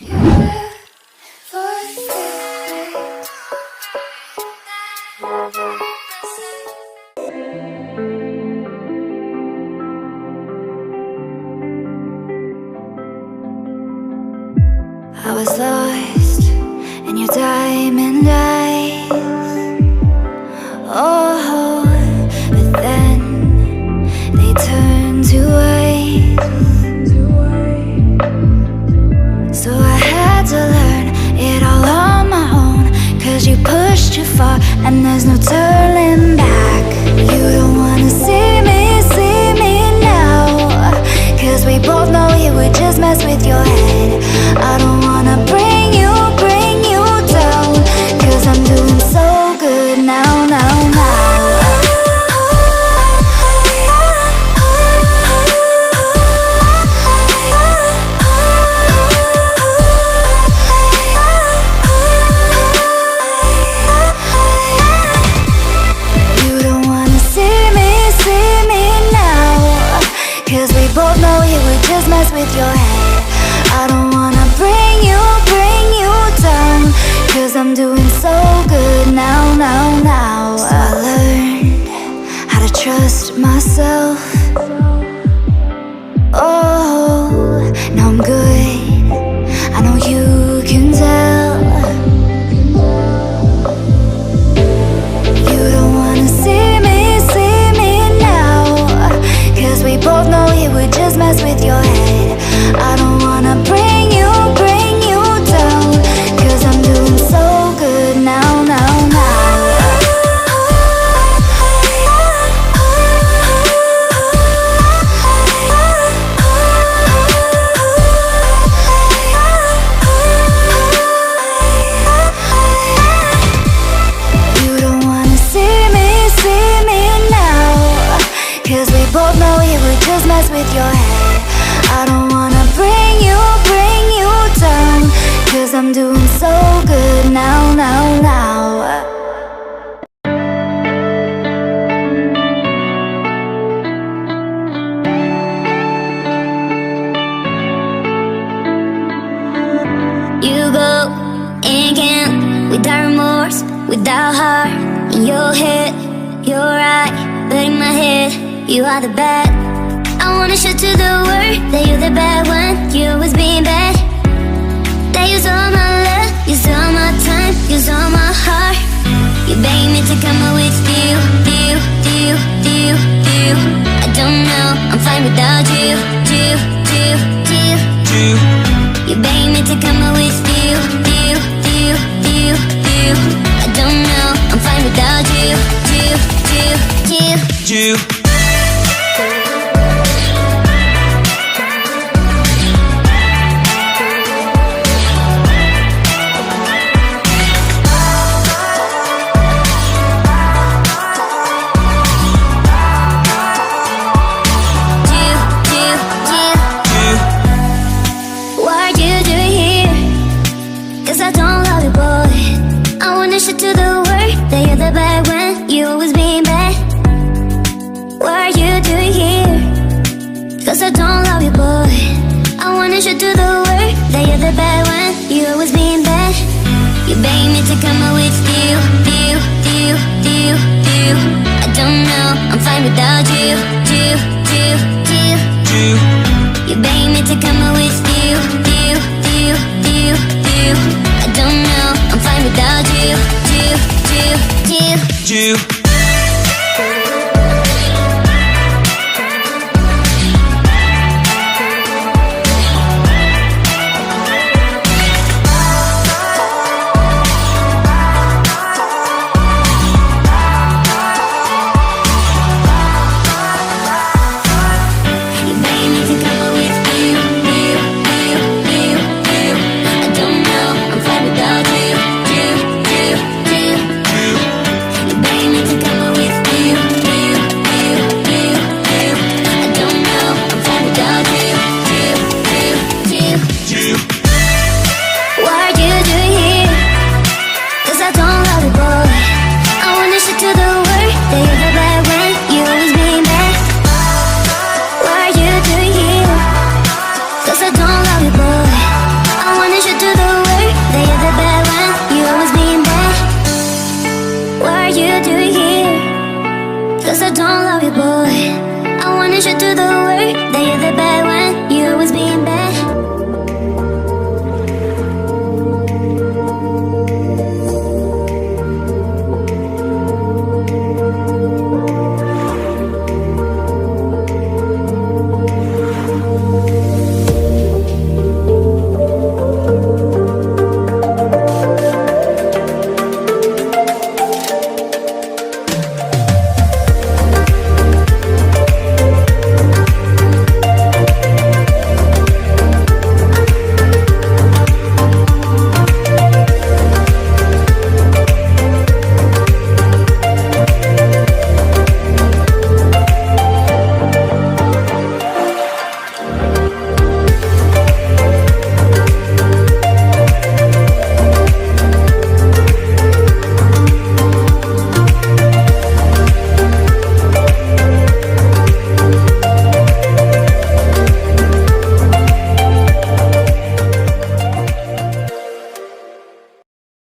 I was lost in your diamond eyes. Oh, but then they turned to ice. So I had to learn it all on my own, 'cause you pushed too far and there's no turning back. You don't wanna see me now, 'cause we both know it would just mess with your head. I don't wanna bring you down, 'cause I'm doing so good now. You don't wanna see me now, 'cause we both know it would just mess with your head. I don't wanna bring you down, 'cause I'm doing so good now. So I learned how to trust myself. Oh, now I'm good, I know you can tell. You don't wanna see me now, 'cause we both know it would just mess with your head. I don't wanna bring you down, 'cause I'm doing so good now. You don't wanna see me now, 'cause we both know it would just mess with your head. I don't wanna bring you down, 'cause I'm doing so good now. You go and can't, without remorse, without heart. In your head, you're right, but in my head, you are the bad. I wanna show to the world that you're the bad one. You was being bad,